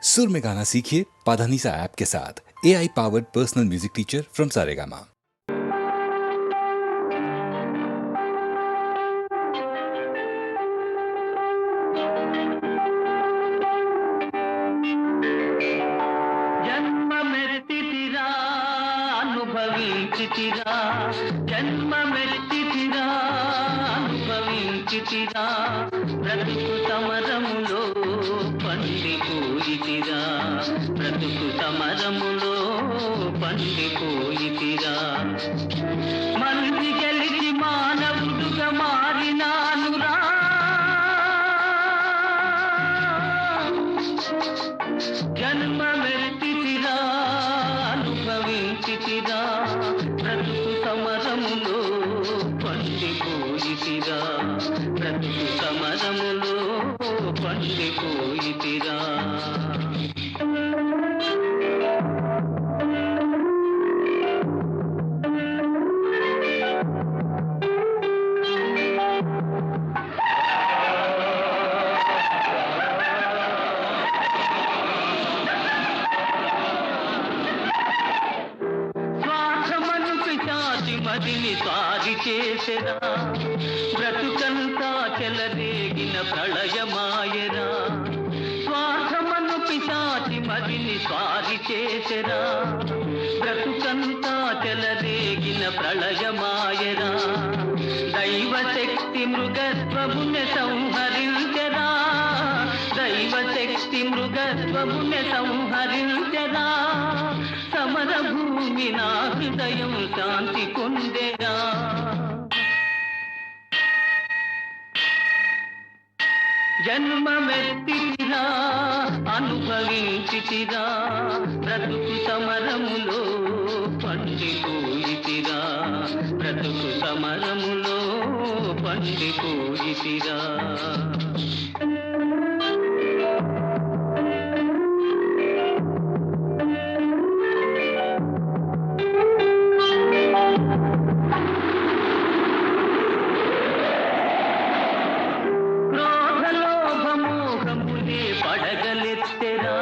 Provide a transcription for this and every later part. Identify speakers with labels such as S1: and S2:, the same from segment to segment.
S1: सुर में गाना सीखिए पाधानीसा ऐप के साथ। AI powered personal music teacher from Saregama.
S2: జన్మ మెత్తితిరా అనుభవించితిరా, జన్మ మెత్తితిరా అనుభవించితిరా, బ్రతుకు సమరములో పండిపోయితిరా, బ్రతుకు సమరములో పండిపోయితిరా. మంది గెలిచి మానవుడుగా మారినానురా, జన్మ మెత్తితిరా అనుభవించితిరా, బ్రతుకు సమరములో పండిపోయితిరా, బ్రతుకు సమరములో పండిపోయితిరా. మదిని సారి చేసెరా, బ్రతుకంతా చెలరేగిన ప్రళయమాయరా, స్వార్థమను పిశాచి మదిని స్వారి చేసెరా, బ్రతుకంతా చెలరేగిన ప్రళయమాయరా, దైవశక్తి మృగత్వముని సంహరించెరా, దైవశక్తి మృగత్వముని సంహరించెరా, సమర భూమి నా హృదయం శాంతి పొందెరా. జన్మమెత్తితిరా అనుభవించితిరా, బ్రతుకు సమరములో పండిపోయితిరా, బ్రతుకు సమరములో పండిపోయితిరా. పడగలెత్తెరా,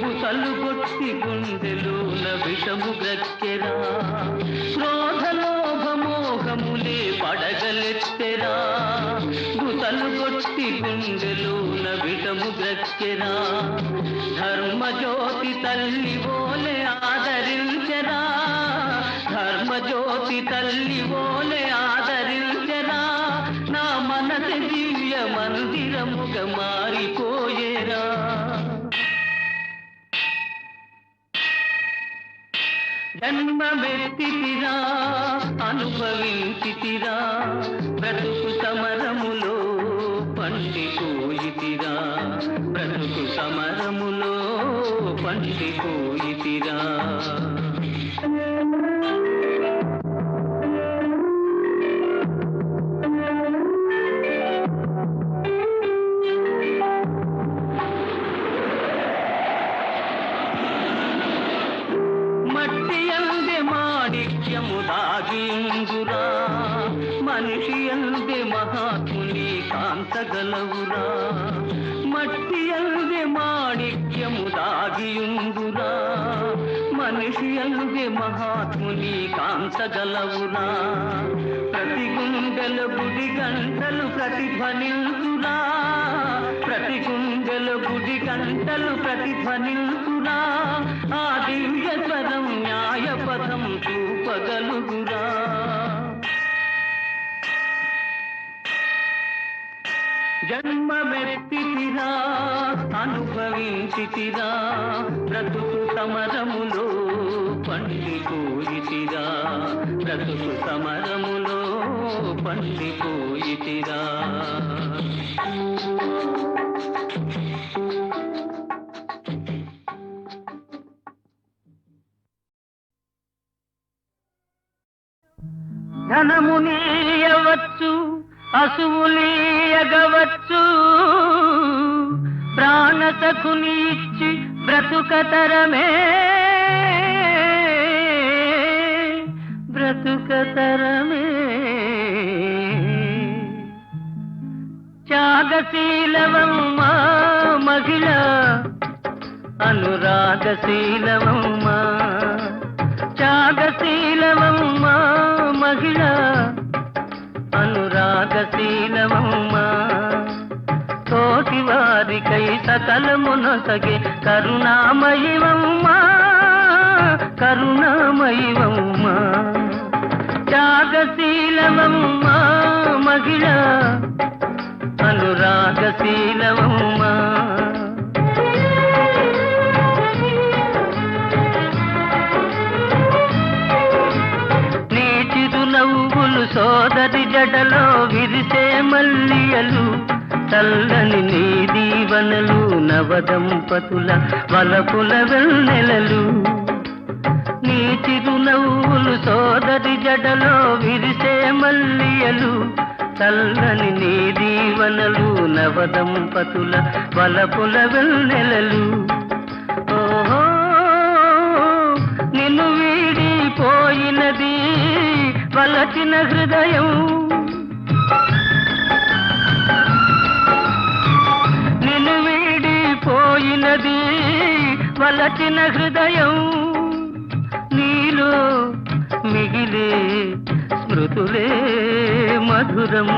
S2: బుసలు కొట్టి గుండెలోన విషము గ్రక్కెరా, క్రోధలోభమోహములే పడగలెత్తెరా, బుసలు కొట్టి గుండెలోన విషము గ్రక్కెరా, ధర్మజ్యోతి తల్లి ఓలే ఆదరించెరా, ధర్మజ్యోతి తల్లి ఓలే ఆదరించెరా, నా మనసు దివ్య మందిరముగా మారిపోయేరా. జన్మమెత్తితిరా అనుభవించితిరా, బ్రతుకు సమరములో పండిపోయితిరా, బ్రతుకు సమరములో పండిపోయితిరా. మట్టి అందే మాణిక్యము దాగిందురా, మనిషి అందే మహాత్ముని కాంతగలవురా, మట్టి అందే మాణిక్యము దాగియుందురా, మనిషి అందే మహాత్ముని కాంతగలవురా, ప్రతి గుండెల గుడి గంటలు ప్రతిధ్వనిల్తురా, ప్రతి గుండెల గుడి గంటలు ప్రతిధ్వనిల్తురా, ఆ దివ్య స్వరం న్యాయపథం చూపగలుగురా. జన్మమెత్తితిరా అనుభవించితిరా, బ్రతుకు సమరములో పండిపోయితిరా, బ్రతుకు సమరములో పండిపోయితిరా. ధనమునీయవచ్చు, అసువులీయగవచ్చు, ప్రాణసఖుని ఇచ్చి బ్రతుకతరమే, బ్రతుకతరమే, త్యాగశీలవమ్మా మహిళ అనురాగశీలమమ్మా త్యాగశీలమమ్మా మహిళ అనురాగశీలమమ్మా తోటి వారికై సకలమునొసగే కరుణామయివమ్మా కరుణామయివమ్మా త్యాగశీలమమ్మా మహిళ అనురాగశీలమమ్మా నీ చిరునవ్వులు సోదరి జడలో విరిసే మల్లియలు చల్లని నీ దీవనలు నవదంపతుల వలపుల వెన్నెలలు నీ చిరునవ్వులు సోదరి జడలో విరిసే మల్లియలు చల్లని నీ దీవనలు నవదంపతుల వలపుల వెన్నెలలు ఓహో నిన్ను వీడిపోయినది వలచిన హృదయం నిన్ను వీడిపోయినది వలచిన హృదయం నీలో మిగిలే స్మృతులే మధురం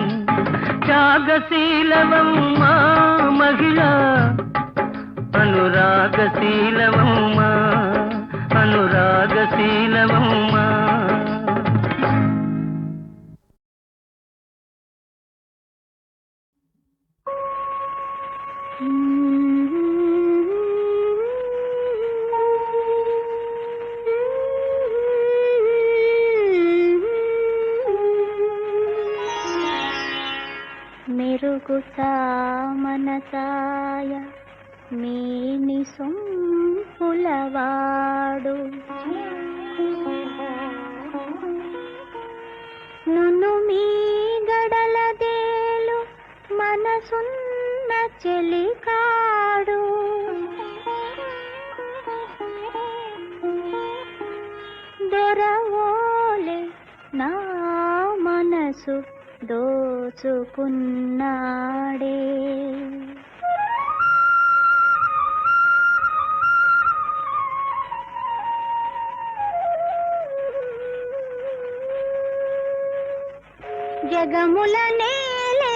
S2: త్యాగశీలమమ్మా మహిళ అనురాగశీలమమ్మా అనురాగశీలమమ్మా
S3: మెరుగుతా మనసాయ మేని సొంపులవాడు నన్ను మీ గడలదేలు మనసున్న చెలికాడు దొరవోలే నా మనసు దోచుకున్నాడే జగముల నేలే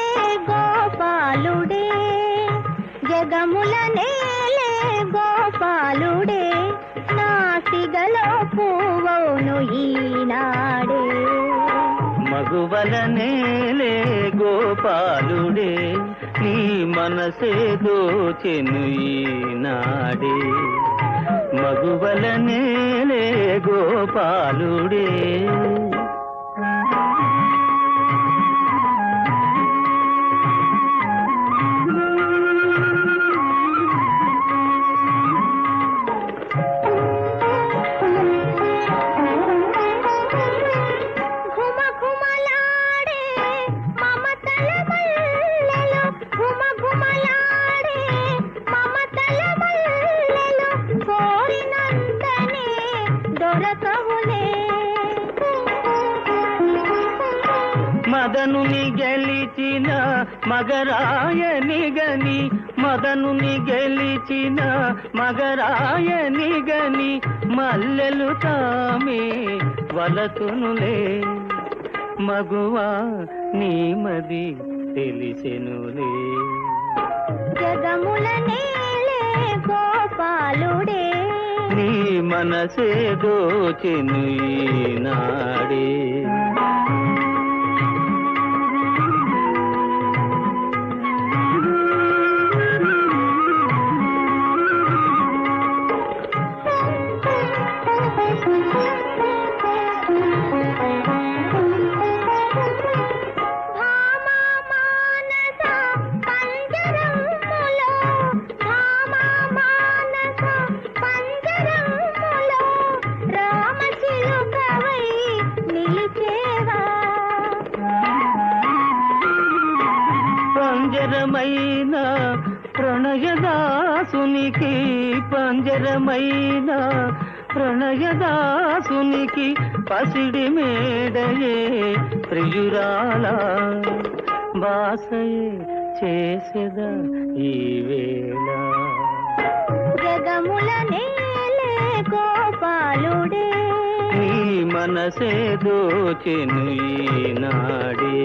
S3: గోపాలుడే జగముల నేలే గోపాలుడే నాసిగలో పువ్వును ఈనాడే
S2: మగువల నేలే గోపాలుడే నీ మనసే దోచెను ఈనాడే మగువల నేలే గోపాలుడే మదనుని గెలిచిన మగరాయని గని మదనుని గెలిచిన మగరాయని గని మల్లెలు తామే వలతునులే మగువా నీ మది తెలిసెనులే
S3: జగముల నేలే గోపాలుడే
S2: నీ మనసే దోచెను ఈనాడే పంజరమైన ప్రణయదాసునికి పంజరమైన ప్రణయదాసునికి పసిడి మేడయే ప్రియురాల బాసయే చేసెద ఈ వేళ
S3: జగముల నేలే గోపాలుడే
S2: నీ మనసే దోచెను ఈనాడే.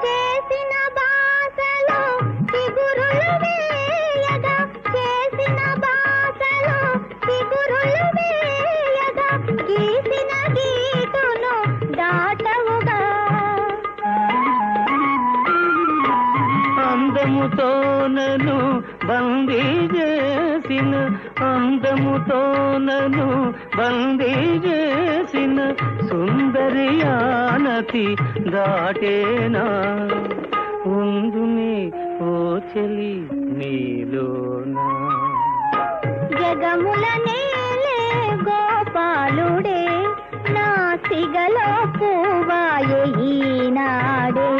S3: చేసిన బాసలో చిగురులు వేయగా చేసిన బాసలో చిగురులు వేయగా గీసిన గీటును దాటవుగా
S2: అందముతో నన్ను బందీ చేసిన అందముతో నన్ను బందీ చేసిన సుందరియానతి దాటేనా ఉందునే ఓ చెలి నీలోనా.
S3: జగముల నేలే గోపాలుడే నా సిగలో పువ్వాయే ఈనాడే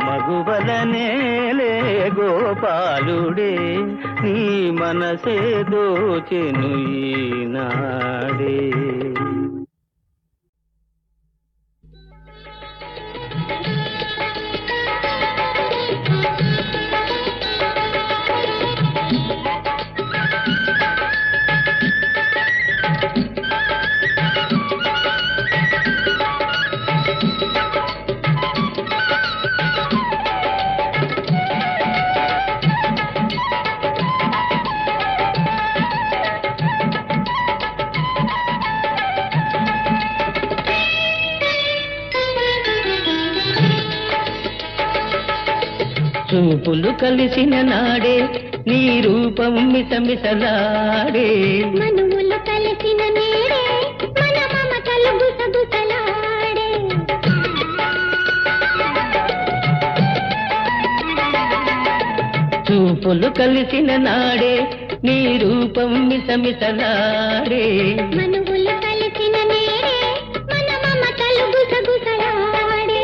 S2: మగువల నేలే గోపాలుడే నీ మనసే దోచెను ఈనాడే. చూపులు కలిసిన నాడే నీ రూపం మిసమిసలాడే.
S3: మనువులు కలిసిన నేడే మన మమతలు గుసగుసలాడే
S2: చూపులు కలిసిన నాడే నీ రూపం మిసమిసలాడే.
S3: మనువులు కలిసిన నేడే మన మమతలు గుసగుసలాడే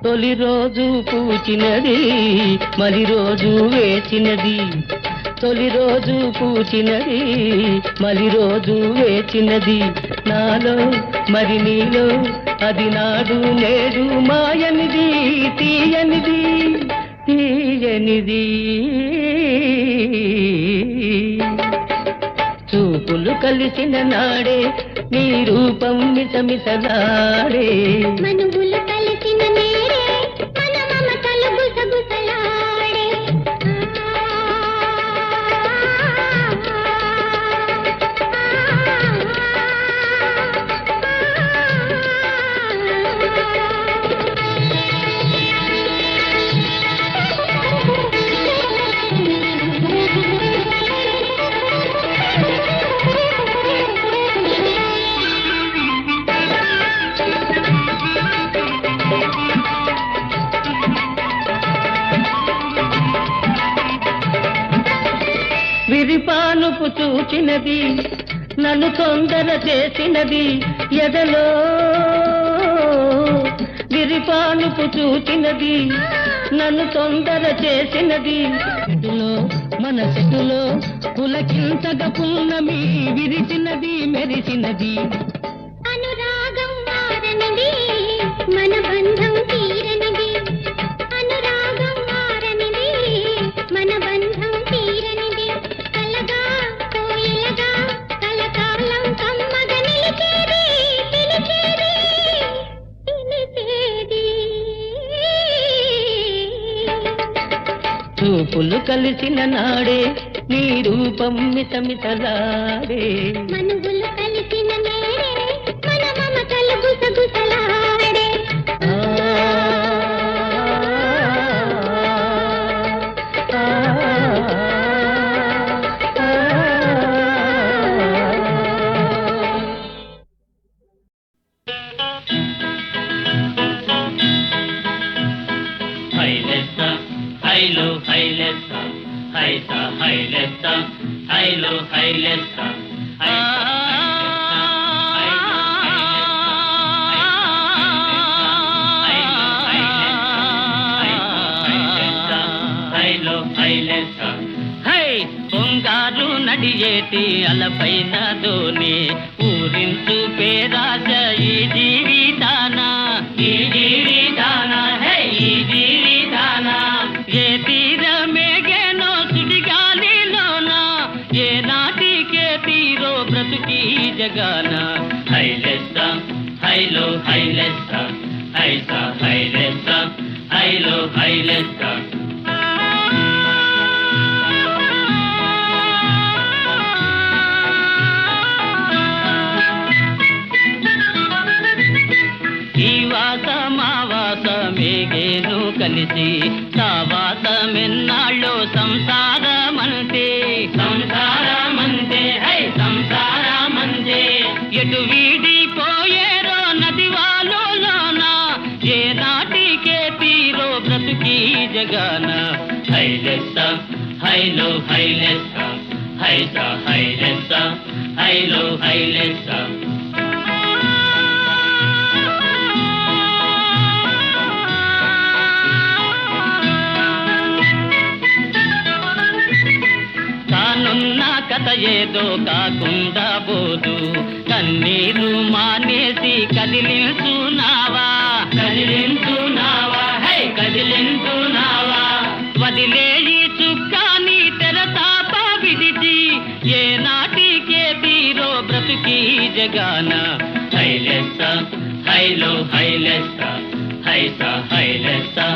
S2: తొలి రోజు పూచినది మరి రోజు వేచినది. తొలి రోజు పూచినది మరి రోజు వేచినది. నాలో మరి నీలో అది నాడు నేడు మాయనిది తీయనిది తీయనిది. చూపులు కలిసిన నాడే నీ రూపం మిసమిసలాడే.
S3: మనువులు కలిసిన నేడే మన మమతలు గుసగుసలాడే
S2: విరిపానుపు చూచినది నన్ను తొందర చేసినది ఎదలో. విరిపానుపు చూచినది నన్ను తొందర చేసినది. మనసులో పులకింతగా పున్నమి విరిసినది మెరిసినది.
S3: అనురాగం మారనిది మన బంధం తీరనిది. అనురాగం మారనిది మన బంధం తీరనిది. కలగా కోయిలగా కలకాలం కమ్మగా నిలిచేది పిలిచేది పిలిచేది.
S2: వలపులు కలిసిన నాడే నీ రూపం మిసమిసలాడే
S3: మనుగులు కలిసిన నేడే మన మమతలు గుసగుసలాడే
S2: హైలో హైలెస్సా హైసా హైలెస్సా హైలో హైలెస్సా హైలో హైలెస్సా హై పొంగారు నడియేటి అలపైన దోని ఊరించు పేరాజ ఈ జీవితానా ఈ జీవితానా హై ఈ జీవితానా ఏ తీరమేగేనో సుడిగాలిలోనా ఏ నాటికే తీరో బ్రతుకి జగాన హైలెస్సా హైలో హైలెస్సా హైసా హైలెస్సా హైలో హైలెస్సా ఈ వాస మా వాస మేగేను కలిసి సావాసమెన్నాళ్ళో సంసారమంతే సంసారమంతే హై సంసారమంతే ఎటు వీడిపోయేరో నది వాలోనా ఏ నాటికే తీరో బ్రతుకి జగాన హైలెస్సా హైలో హైలెస్సా హైసా హైలెస్సా హైలో హైలెస్సా కానున్న కథ ఏదో కాకుండా పోదు కన్నీరు మానేసి కదిలించునావా కదిలించునావా హై కదిలించునావా వదిలేయి చుక్కాని తెరతాప విడిచి ఏ నాటికే తీరో బ్రతుకి జగాన హైలెస్సా హైలో హైలెస్సా హైసా హైలెస్సా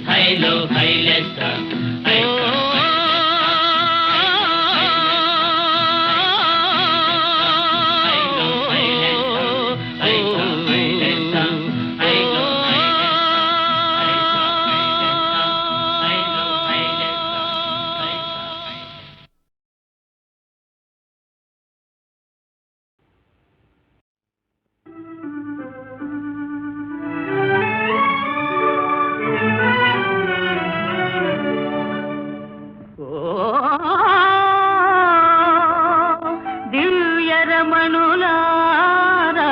S2: హైలో హైలెస్సా దివ్యరమణులారా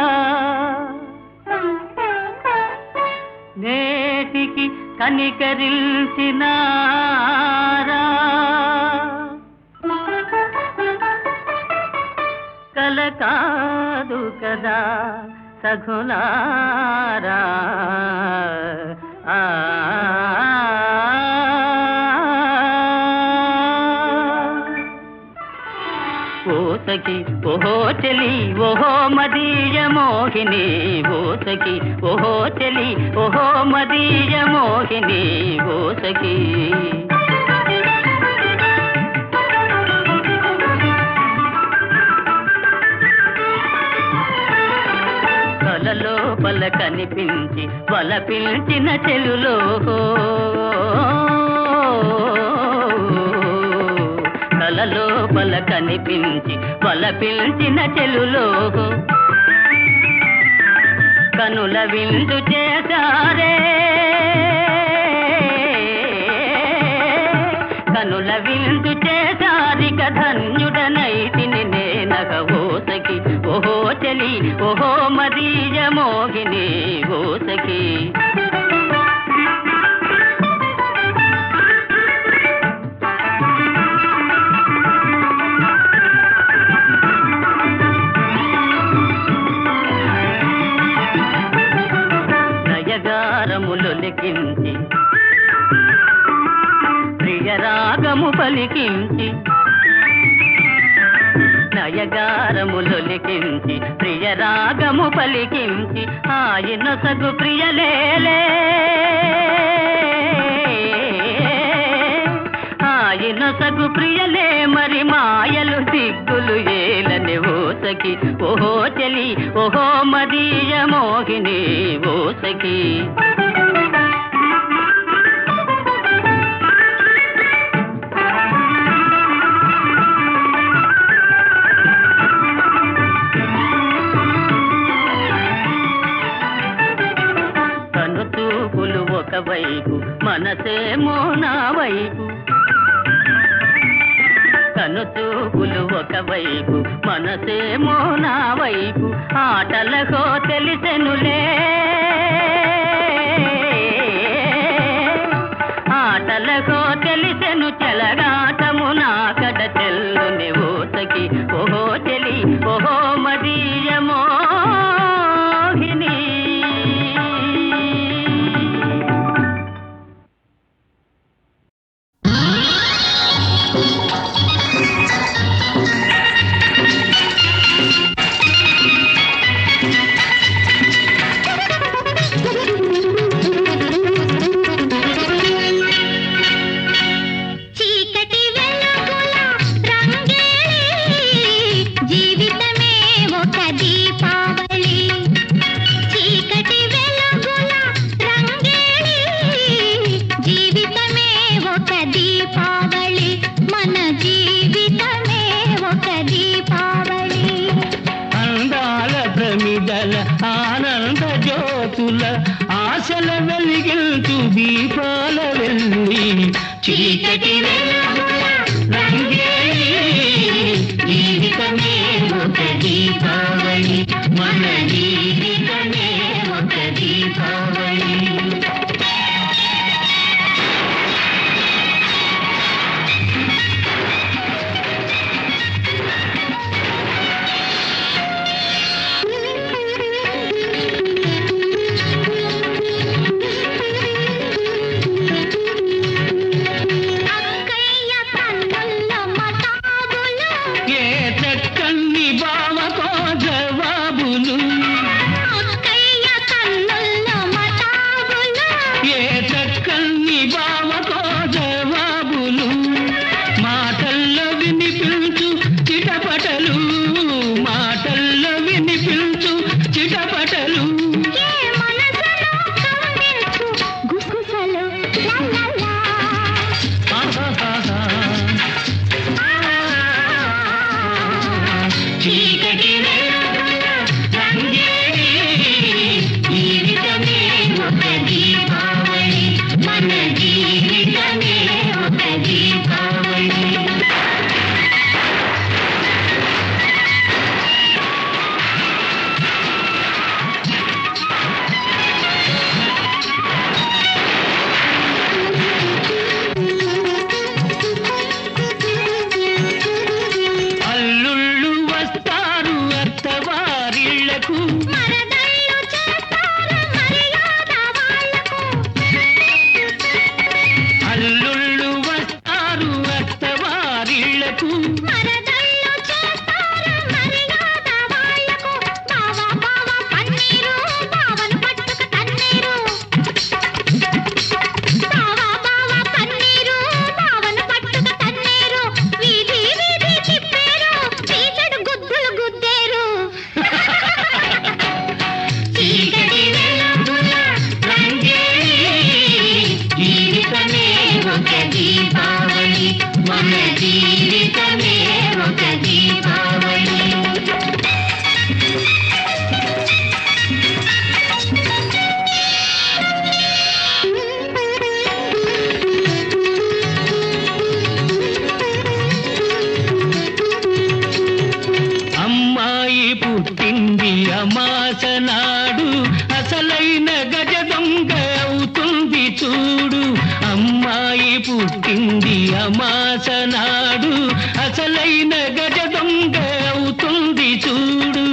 S2: నేటికి కనికరించినారా కల కాదు కదా సఖులారా ఓసకి ఓహో చెలి ఓహో మదీయ మోహిని ఓసకి ఓహో చెలి ఓహో మదీయ మోహిని ఓసకి కలలోపల కనిపించి వల పిలిచిన చెలులో కలలోపల కనిపించి వల పిలిచిన చెలులో కనుల విందు చేశారే కనుల విందు చేశారిక ధన్యుడనైతిని నేనగ ఓసకి ఓహో చెలి ఓహో మదీయ మోహిని ఓసకి నయగారములొలికించి ప్రియరాగము పలికించి నయగారములొలికించి ప్రియరాగము పలికించి ఆయన సగు ప్రియలేలే హాయి నొసగు ప్రియలే మరి మాయలు దిగ్గులు ఏలని ఓసకి ఓహో చెలి ఓహో మదీయ మోహిని ఓసకి వైపు మనసేమో నా వైపు కను చూపులు ఒకవైపు మనసేమో నా వైపు ఆటలకో తెలిసెనులే ఆటలకో తెలిసెను చెలగాటము నా కడ తెల్లుని ఓసకి ఓహో చెలి ఓహో మదీయమో ఆనంద జ్యోతుల ఆశల వెలిగించు దీపాల వెళ్ళి చీకటి జీవితమే ఒక దీపావళి మన జీవితమే ఒక దీపావళి అమాసనాడు అసలైన గజ దొంగ అవుతుంది చూడు అమ్మాయి పుట్టింది అమాసనాడు అసలైన గజ దొంగ అవుతుంది చూడు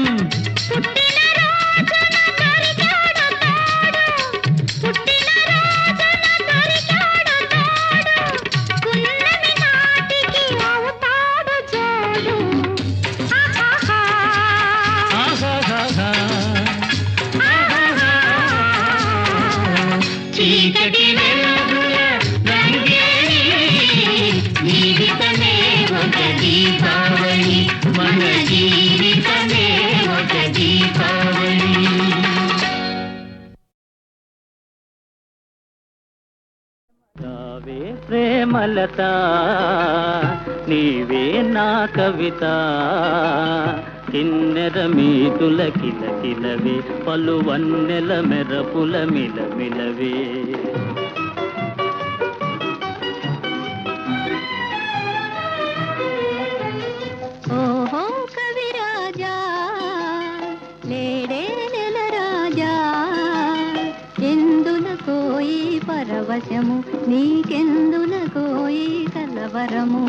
S2: చీకటి వెలుగుల రంగేలి ప్రేమలత నీవే నా కవిత కిన్నెర మీతుల కిలకిలవే పలువన్నెల మెరపుల మిలమిలవే
S3: ఓహో కవిరాజా లేడే నెల రాజా ఎందులకోయి పరవశము నీకెందులకోయి కలవరము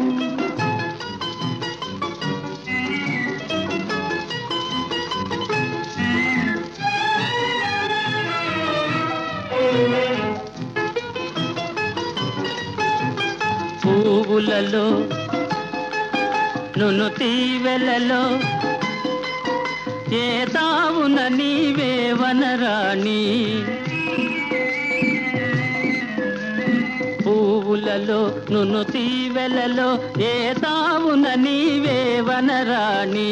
S2: పువ్వులలో నును తీవెలలో ఏ తావున నీవే వనరాణి పువ్వులలో నును తీవెలలో ఏ తావున నీవే వనరాణి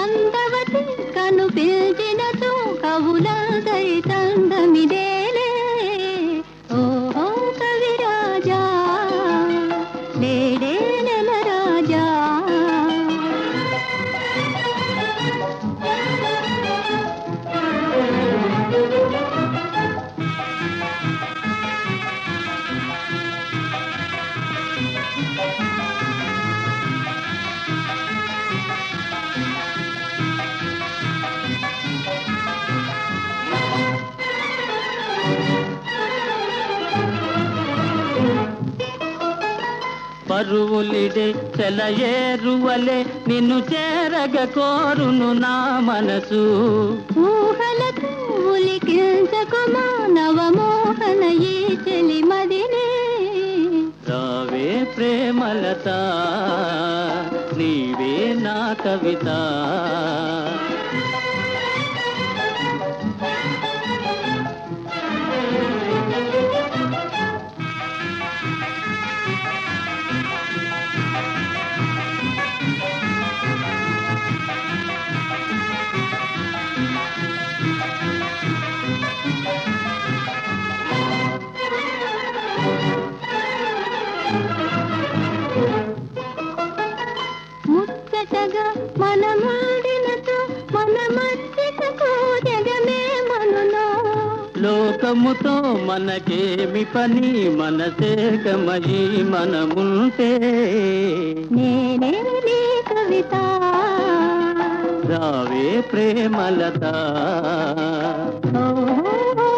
S3: అందవతి కను పిల్చినతో కవులదై తందమిదేలే ఓహో కవిరాజా లేడే నెల రాజా
S2: పరువులిడే చెలయేరువలే నిన్ను చేరగ కోరును నా మనసు
S3: ఊహలకు ఉలికించకుమా నవమోహన ఈ చెలిమదినే
S2: రావే ప్రేమలత నీవే నా కవిత
S3: ముచ్చటగా మనమాడినతో మన మధ్యకు జగమే మనులో
S2: లోకముతో మనకేమి పని మనసేకమయి మనముంటే
S3: నేనే నీ కవిత
S2: రావే ప్రేమలత ఓహో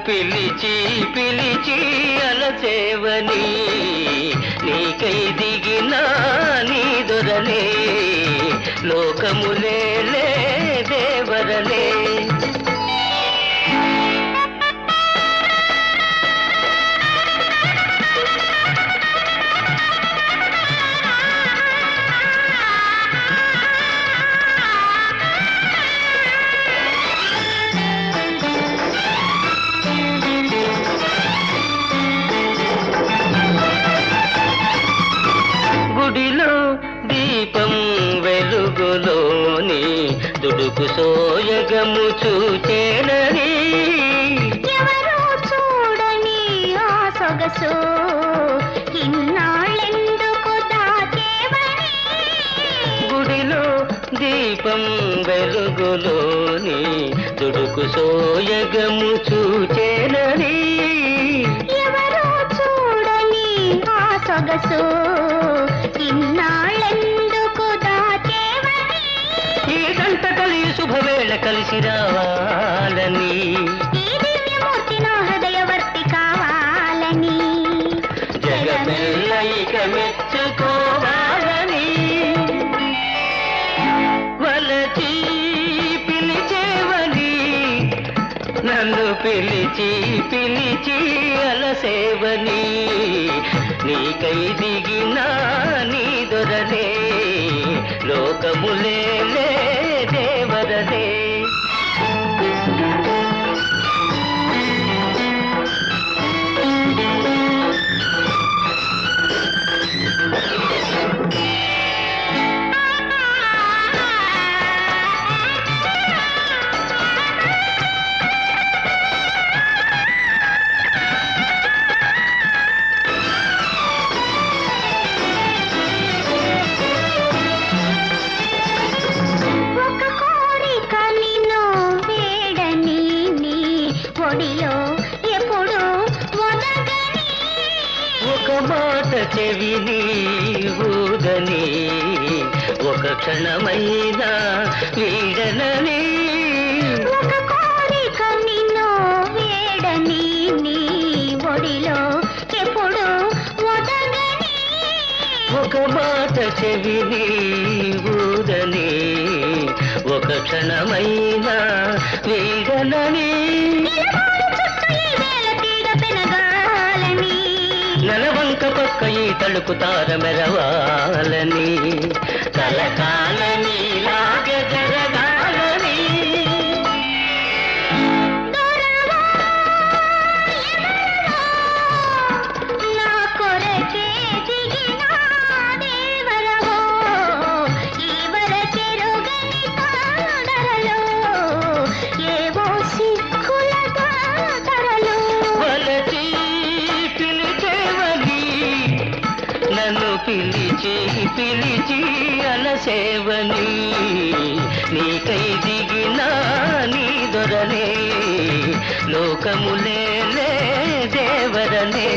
S2: పిలిచి పిలిచి అలసేవని నీకై దిగిన నీ దొరలే లోకములే దేవరలే దీపం వెలుగులోని దుడుకు సోయగము చూచేనని
S3: ఎవరో చూడని ఆ సొగసు ఇన్నాళ్ళెందుకు దాచేవని
S2: గుడిలో దీపం వెలుగులోని దుడుకు సోయగము చూచేనని
S3: ఎవరో చూడని ఆ సొగసు ఇన్నాళ్ళెందుకు దాచేవని
S2: ఈ గంట కలిసి శుభవేళ కలిసి రావాలని
S3: ఈ దివ్యమూర్తి నా హృదయవర్తి కావాలని
S2: జగమెల్లైక మెచ్చుకోవాలని వలచి పిలిచేవని నన్ను పిలిచి పిలిచి అలసేవని నీకై దిగిన నీ దొరలే లోకములే దేవరలే ఒక మాట చెవిని ఊదని ఒక క్షణమైనా వీడనని
S3: ఒక కోరిక నిన్ను వేడని నీ ఒడిలో ఎప్పుడు వదగని
S2: ఒక మాట చెవిని ఊదని ఒక క్షణమైనా వీడనని నలవంక పక్క ఈ తలుపు తార మెరవాలని కలకాలని లాగ జరగాలని
S3: నా కొరకే దిగిన దేవరవో ఈ వరకెరుగని తాడరలో ఏవో సిక్కుల తరలు
S2: వలచి నన్ను పిలిచి పిలిచి అలసేవని నీకై దిగిన నీ దొరలే లోకములే దేవరలే